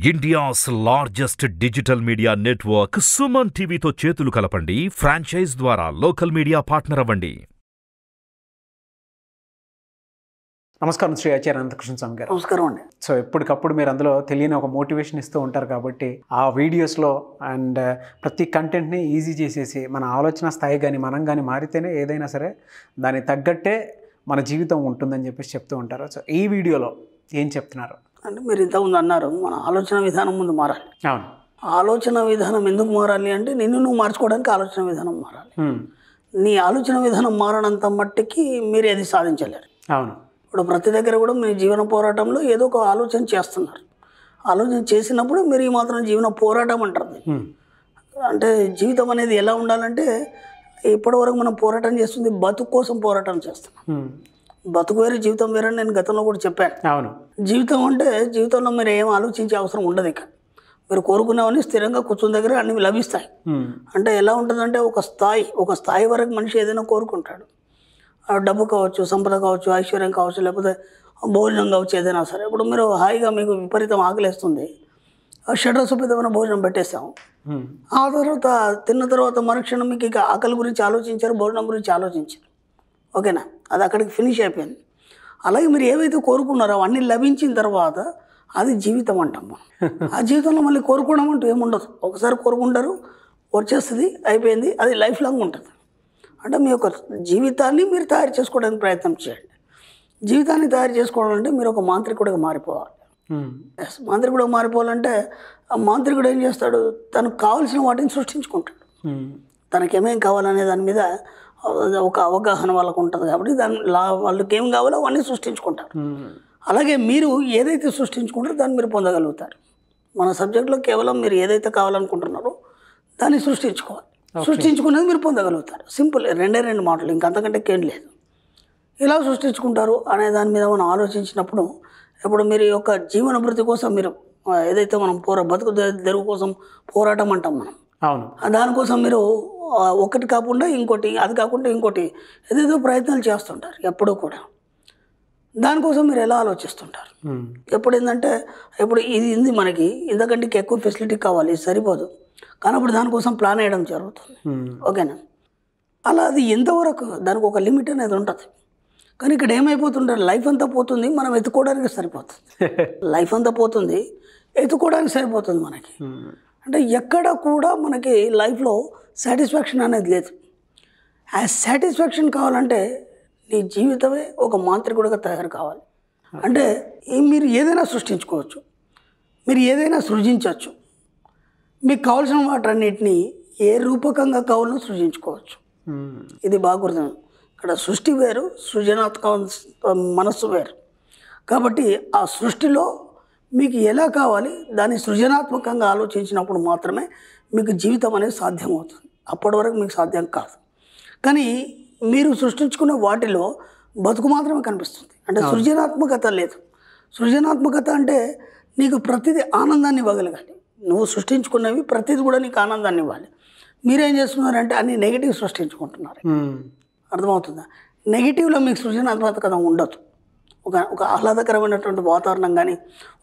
India's largest digital media network Suman టీవీతో చేతులు కలపండి. ఫ్రాంచైజ్ ద్వారా లోకల్ మీడియా పార్ట్నర్ అవ్వండి. నమస్కారం శ్రీ ఆచార్య అనంతకృష్ణ స్వామి గారు. నమస్కారం అండి. సో ఎప్పటికప్పుడు మీరు అందులో తెలియని ఒక మోటివేషన్ ఇస్తూ ఉంటారు కాబట్టి ఆ వీడియోస్లో అండ్ ప్రతి కంటెంట్ని ఈజీ చేసేసి మన ఆలోచన స్థాయి కానీ మనం కానీ మారితేనే ఏదైనా సరే దానికి తగ్గట్టే మన జీవితం ఉంటుందని చెప్పేసి చెప్తూ ఉంటారు. సో ఈ వీడియోలో ఏం చెప్తున్నారు అంటే మీరు ఇంతకుముందు అన్నారు మన ఆలోచన విధానం ముందు మారాలి. అవును, ఆలోచన విధానం ఎందుకు మారాలి అంటే నిన్ను నువ్వు మార్చుకోవడానికి ఆలోచన విధానం మారాలి. నీ ఆలోచన విధానం మారనంత మట్టికి మీరు ఏది సాధించలేరు. అవును, ఇప్పుడు ప్రతి దగ్గర కూడా మీ జీవన పోరాటంలో ఏదో ఒక ఆలోచన చేస్తున్నారు. ఆలోచన చేసినప్పుడు మీరు ఈ మాత్రం జీవన పోరాటం అంటారు. అంటే జీవితం అనేది ఎలా ఉండాలంటే ఇప్పటివరకు మనం పోరాటం చేస్తుంది బతుకు కోసం పోరాటం చేస్తున్నాం. బతుకు వేరే జీవితం వేరే నేను గతంలో కూడా చెప్పాను. అవును, జీవితం అంటే జీవితంలో మీరు ఏం ఆలోచించే అవసరం ఉండదు. ఇక మీరు కోరుకునేవన్నీ స్థిరంగా కూర్చున్న దగ్గర అన్నీ లభిస్తాయి. అంటే ఎలా ఉంటుందంటే ఒక స్థాయి వరకు మనిషి ఏదైనా కోరుకుంటాడు. డబ్బు కావచ్చు, సంపద కావచ్చు, ఐశ్వర్యం కావచ్చు, లేకపోతే భోజనం కావచ్చు, ఏదైనా సరే. ఇప్పుడు మీరు హాయిగా మీకు విపరీతం ఆకలిస్తుంది, షడ్రసోపేతమైన భోజనం పెట్టేస్తాం. ఆ తర్వాత తిన్న తర్వాత మరుక్షణం మీకు ఇక ఆకలి గురించి ఆలోచించారు, భోజనం గురించి ఆలోచించారు. ఓకేనా, అది అక్కడికి ఫినిష్ అయిపోయింది. అలాగే మీరు ఏవైతే కోరుకున్నారో అవన్నీ లభించిన తర్వాత అది జీవితం అంటాం మనం. ఆ జీవితంలో మళ్ళీ కోరుకోవడం అంటూ ఏముండదు. ఒకసారి కోరుకుంటారు, వచ్చేస్తుంది, అయిపోయింది, అది లైఫ్ లాంగ్ ఉంటుంది. అంటే మీ యొక్క జీవితాన్ని మీరు తయారు చేసుకోవడానికి ప్రయత్నం చేయండి. జీవితాన్ని తయారు చేసుకోవడం అంటే మీరు ఒక మాంత్రికుడిగా మారిపోవాలి. మాంత్రికుడిగా మారిపోవాలంటే ఆ మాంత్రికుడు ఏం చేస్తాడు, తనకు కావాల్సిన వాటిని సృష్టించుకుంటాడు. తనకేమేం కావాలనే దాని మీద ఒక అవగాహన వాళ్ళకు ఉంటుంది కాబట్టి వాళ్ళకి ఏం కావాలో అవన్నీ సృష్టించుకుంటారు. అలాగే మీరు ఏదైతే సృష్టించుకుంటారో దాన్ని మీరు పొందగలుగుతారు. మన సబ్జెక్ట్లో కేవలం మీరు ఏదైతే కావాలనుకుంటున్నారో దాన్ని సృష్టించుకోవాలి. సృష్టించుకునేది మీరు పొందగలుగుతారు. సింపుల్, రెండు మాటలు, ఇంకంతకంటే ఏం లేదు. ఎలా సృష్టించుకుంటారు అనే దాని మీద మనం ఆలోచించినప్పుడు ఇప్పుడు మీరు యొక్క జీవనభృతి కోసం మీరు ఏదైతే మనం బతుకు తెరువు కోసం పోరాటం అంటాం మనం. అవును, దానికోసం మీరు ఒకటి కాకుండా ఇంకోటి, అది కాకుండా ఇంకోటి ఏదేదో ప్రయత్నాలు చేస్తుంటారు ఎప్పుడూ కూడా. దానికోసం మీరు ఎలా ఆలోచిస్తుంటారు? ఎప్పుడు ఏంటంటే ఇప్పుడు ఇది మనకి ఇంతకంటే ఎక్కువ ఫెసిలిటీ కావాలి, సరిపోదు, కానీ అప్పుడు దానికోసం ప్లాన్ వేయడం జరుగుతుంది. ఓకేనా, అలా అది ఎంతవరకు దానికి ఒక లిమిట్ అనేది ఉంటుంది. కానీ ఇక్కడ ఏమైపోతుంటారు, లైఫ్ అంతా పోతుంది, మనం ఎత్తుకోవడానికి సరిపోతుంది. లైఫ్ అంతా పోతుంది, ఎత్తుకోవడానికి సరిపోతుంది మనకి. అంటే ఎక్కడ కూడా మనకి లైఫ్లో సాటిస్ఫాక్షన్ అనేది లేదు. ఆ సాటిస్ఫాక్షన్ కావాలంటే నీ జీవితమే ఒక మాంత్రికుడిగా తయారు కావాలి. అంటే మీరు ఏదైనా సృష్టించుకోవచ్చు, మీరు ఏదైనా సృజించవచ్చు. మీకు కావాల్సిన వాటన్నిటినీ ఏ రూపకంగా కావాలనో సృజించుకోవచ్చు. ఇది బాగా గుర్తు. ఇక్కడ సృష్టి వేరు, సృజనాత్మక మనస్సు వేరు. కాబట్టి ఆ సృష్టిలో మీకు ఎలా కావాలి దాన్ని సృజనాత్మకంగా ఆలోచించినప్పుడు మాత్రమే మీకు జీవితం అనేది సాధ్యమవుతుంది. అప్పటి వరకు మీకు సాధ్యం కాదు. కానీ మీరు సృష్టించుకున్న వాటిలో బతుకు మాత్రమే కనిపిస్తుంది. అంటే సృజనాత్మకత లేదు. సృజనాత్మకత అంటే నీకు ప్రతిదీ ఆనందాన్ని ఇవ్వగలగాలి. నువ్వు సృష్టించుకున్నవి ప్రతిదీ కూడా నీకు ఆనందాన్ని ఇవ్వాలి. మీరేం చేస్తున్నారంటే అన్ని నెగిటివ్ సృష్టించుకుంటున్నారు. అర్థమవుతుందా? నెగిటివ్లో మీకు సృజనాత్మకత ఉండదు. ఒక ఆహ్లాదకరమైనటువంటి వాతావరణం కానీ,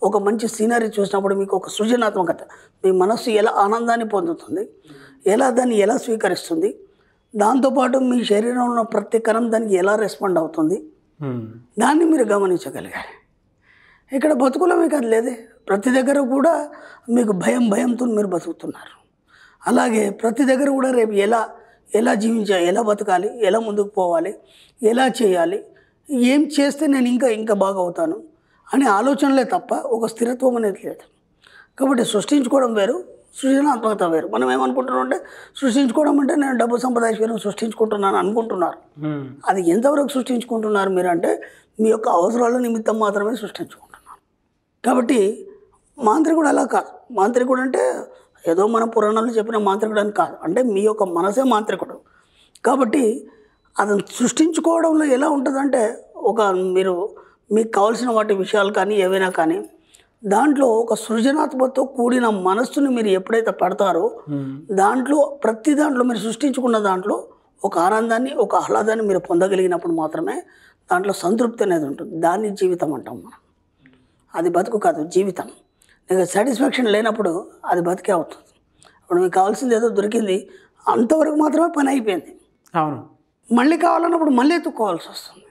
ఒక మంచి సీనరీ చూసినప్పుడు మీకు ఒక సృజనాత్మకత, మీ మనస్సు ఎలా ఆనందాన్ని పొందుతుంది, దాన్ని ఎలా స్వీకరిస్తుంది, దాంతోపాటు మీ శరీరంలో ఉన్న ప్రతి కణం దానికి ఎలా రెస్పాండ్ అవుతుంది, దాన్ని మీరు గమనించగలిగారు. ఇక్కడ బతుకులో మీకు అది లేదే. ప్రతి దగ్గర కూడా మీకు భయంతో మీరు బతుకుతున్నారు. అలాగే ప్రతి దగ్గర కూడా రేపు ఎలా జీవించాలి, ఎలా బతకాలి, ఎలా ముందుకు పోవాలి, ఎలా చేయాలి, ఏం చేస్తే నేను ఇంకా బాగా అవుతాను అనే ఆలోచనలే తప్ప ఒక స్థిరత్వం అనేది లేదు. కాబట్టి సృష్టించుకోవడం వేరు, సృజనాత్మకత వేరు. మనం ఏమనుకుంటున్నాం అంటే సృష్టించుకోవడం అంటే నేను డబ్బు సంపద ఐశ్వర్యం సృష్టించుకుంటున్నాను అనుకుంటున్నారు. అది ఎంతవరకు సృష్టించుకుంటున్నారు మీరు అంటే మీ యొక్క అవసరాల నిమిత్తం మాత్రమే సృష్టించుకుంటున్నారు. కాబట్టి మాంత్రికుడు అలా కాదు. మాంత్రికుడు అంటే ఏదో మన పురాణాలు చెప్పిన మాంత్రికుడు అని కాదు. అంటే మీ యొక్క మనసే మాంత్రికుడు. కాబట్టి అతను సృష్టించుకోవడంలో ఎలా ఉంటుందంటే మీరు మీకు కావాల్సిన వాటి విషయాలు కానీ ఏవైనా కానీ దాంట్లో ఒక సృజనాత్మకతో కూడిన మనస్సుని మీరు ఎప్పుడైతే పెడతారో ప్రతి దాంట్లో మీరు సృష్టించుకున్న దాంట్లో ఒక ఆనందాన్ని, ఒక ఆహ్లాదాన్ని మీరు పొందగలిగినప్పుడు మాత్రమే దాంట్లో సంతృప్తి అనేది ఉంటుంది. దాన్ని జీవితం అంటాం మనం. అది బతుకు కాదు, జీవితం. నీకు సాటిస్ఫాక్షన్ లేనప్పుడు అది బతికే అవుతుంది. ఇప్పుడు మీకు కావాల్సింది ఏదో దొరికింది, అంతవరకు మాత్రమే పని అయిపోయింది. అవును. మళ్ళీ కావాలన్నప్పుడు మళ్ళీ ఎత్తుక్కోవాల్సి వస్తుంది.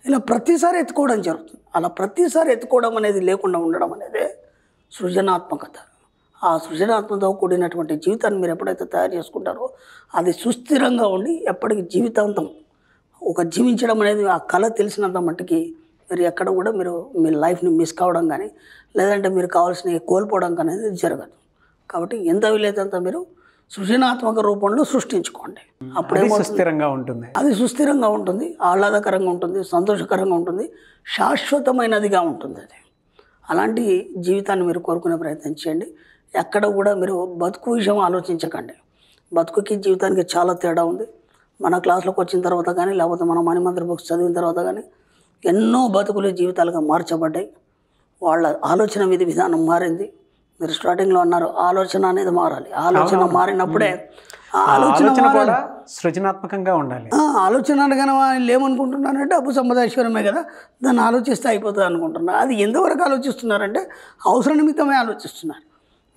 ఇలా ప్రతిసారి ఎత్తుకోవడం జరుగుతుంది. అలా ప్రతిసారి ఎత్తుకోవడం అనేది లేకుండా ఉండడం అనేది సృజనాత్మకత. ఆ సృజనాత్మకతో కూడినటువంటి జీవితాన్ని మీరు ఎప్పుడైతే తయారు చేసుకుంటారో అది సుస్థిరంగా ఉండి ఎప్పటికీ జీవితాంతం ఒక జీవించడం అనేది ఆ కళ తెలిసినంత మట్టుకి మీరు ఎక్కడ కూడా మీరు మీ లైఫ్ని మిస్ కావడం కానీ లేదంటే మీరు కావాల్సినవి కోల్పోవడం అనేది జరగదు. కాబట్టి ఎంత వీలైతే మీరు సృజనాత్మక రూపంలో సృష్టించుకోండి. అప్పుడే సుస్థిరంగా ఉంటుంది. అది సుస్థిరంగా ఉంటుంది, ఆహ్లాదకరంగా ఉంటుంది, సంతోషకరంగా ఉంటుంది, శాశ్వతమైనదిగా ఉంటుంది. అది అలాంటి జీవితాన్ని మీరు కోరుకునే ప్రయత్నం చేయండి. ఎక్కడ కూడా మీరు బతుకు విషయం ఆలోచించకండి. బతుకుకి జీవితానికి చాలా తేడా ఉంది. మన క్లాసులోకి వచ్చిన తర్వాత కానీ లేకపోతే మన మణిమంత్ర బుక్స్ చదివిన తర్వాత కానీ ఎన్నో బతుకులు జీవితాలుగా మార్చబడ్డాయి. వాళ్ళ ఆలోచన విధానం మారింది. మీరు స్టార్టింగ్లో అన్నారు ఆలోచన అనేది మారాలి. ఆలోచన మారినప్పుడే ఆలోచన కూడా సృజనాత్మకంగా ఉండాలి. ఆలోచన అనగానే వాళ్ళు ఏమనుకుంటున్నారంటే డబ్బు సంపద ఐశ్వర్యమే కదా, దాన్ని ఆలోచిస్తే అయిపోతుంది అనుకుంటున్నారు. అది ఎంతవరకు ఆలోచిస్తున్నారంటే అవసర నిమిత్తమే ఆలోచిస్తున్నారు.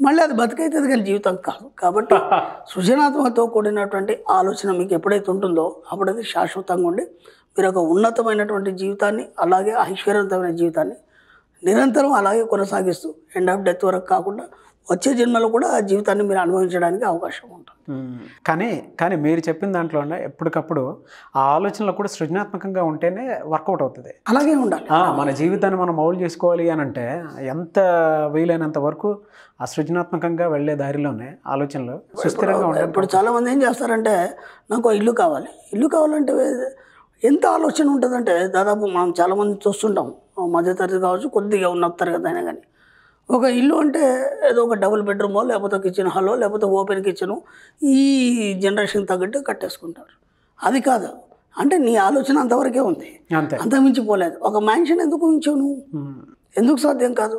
మళ్ళీ అది బతికైతుంది కానీ జీవితం కాదు. కాబట్టి సృజనాత్మకతో కూడినటువంటి ఆలోచన మీకు ఎప్పుడైతే ఉంటుందో అప్పుడు అది శాశ్వతంగా ఉండి మీరు ఒక ఉన్నతమైనటువంటి జీవితాన్ని అలాగే ఐశ్వర్యవంతమైన జీవితాన్ని నిరంతరం అలాగే కొనసాగిస్తూ ఎండ్ ఆఫ్ డెత్ వరకు కాకుండా వచ్చే జన్మలో కూడా ఆ జీవితాన్ని మీరు అనుభవించడానికి అవకాశం ఉంటుంది. కానీ మీరు చెప్పిన దాంట్లో ఎప్పటికప్పుడు ఆ ఆలోచనలో కూడా సృజనాత్మకంగా ఉంటేనే వర్కౌట్ అవుతుంది. అలాగే ఉండాలి. మన జీవితాన్ని మనం మౌల్డ్ చేసుకోవాలి అని అంటే ఎంత వీలైనంత వరకు ఆ సృజనాత్మకంగా వెళ్ళే దారిలోనే ఆలోచనలు సుస్థిరంగా ఉంటాయి. ఇప్పుడు చాలామంది ఏం చేస్తారంటే నాకు ఇల్లు కావాలి, ఇల్లు కావాలంటే ఎంత ఆలోచన ఉంటుందంటే దాదాపు మనం చాలామంది చూస్తుంటాం, మధ్యతరగతి కావచ్చు, కొద్దిగా ఉన్న తరగతి అయినా కానీ ఒక ఇల్లు అంటే ఏదో ఒక డబుల్ బెడ్రూమో లేకపోతే కిచెన్ హాలో లేకపోతే ఓపెన్ కిచెను ఈ జనరేషన్ తగ్గట్టు కట్టేసుకుంటారు. అది కాదు అంటే నీ ఆలోచన అంతవరకే ఉంది, అంతకుమించి పోలేదు. ఒక మ్యాన్షన్ ఎందుకు ఉంచావు నువ్వు? ఎందుకు సాధ్యం కాదు?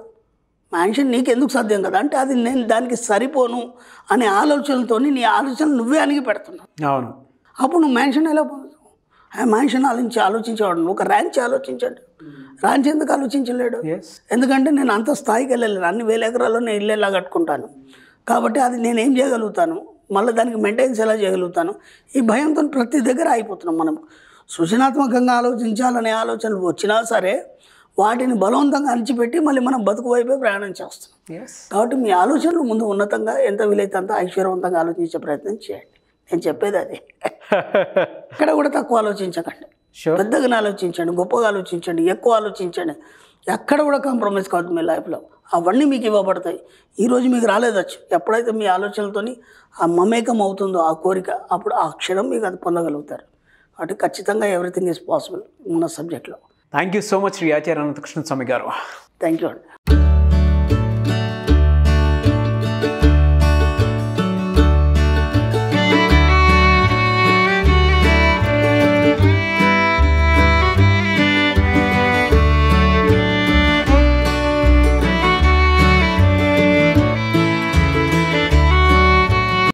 మ్యాన్షన్ నీకు ఎందుకు సాధ్యం కదా అంటే అది నేను దానికి సరిపోను అనే ఆలోచనలతో నీ ఆలోచన నువ్వే అణిగి పెడుతున్నావు. అవును. అప్పుడు నువ్వు మ్యాన్షన్ ఎలా పోదు? ఆ మ్యాన్షన్ ఆలోచించేవాడు. నువ్వు ఒక ర్యాంచ్ ఆలోచించండి. ర్యాంచ్ ఎందుకు ఆలోచించలేడు? ఎందుకంటే నేను అంత స్థాయికి వెళ్ళలేను. అన్ని 1000 ఎకరాల్లో నేను ఇల్లు ఎలా కట్టుకుంటాను కాబట్టి అది నేనేం చేయగలుగుతాను, మళ్ళీ దానికి మెయింటెనెన్స్ ఎలా చేయగలుగుతాను, ఈ భయంతో ప్రతి దగ్గర అయిపోతున్నాం. మనం సృజనాత్మకంగా ఆలోచించాలనే ఆలోచనలు వచ్చినా సరే వాటిని బలవంతంగా అణిచిపెట్టి మళ్ళీ మనం బతుకు వైపే ప్రయాణం చేస్తాం. కాబట్టి మీ ఆలోచనలు ముందు ఉన్నతంగా ఎంత వీలైతే అంత ఐశ్వర్యవంతంగా ఆలోచించే ప్రయత్నం చేయండి. నేను చెప్పేది అది. ఇక్కడ కూడా తక్కువ ఆలోచించకండి, పెద్దగా ఆలోచించండి, గొప్పగా ఆలోచించండి, ఎక్కువ ఆలోచించండి. ఎక్కడ కూడా కాంప్రమైజ్ కావద్దు మీ లైఫ్లో. అవన్నీ మీకు ఇవ్వబడతాయి. ఈరోజు మీకు రాలేదచ్చు, ఎప్పుడైతే మీ ఆలోచనలతో ఆ మమేకం అవుతుందో ఆ కోరిక అప్పుడు ఆ క్షణం మీకు అది పొందగలుగుతారు. కాబట్టి ఖచ్చితంగా ఎవ్రీథింగ్ ఈజ్ పాసిబుల్ మన సబ్జెక్ట్లో. Thank you so much Shri Acharya Anantakrishna Swami garu. Thank you అండి.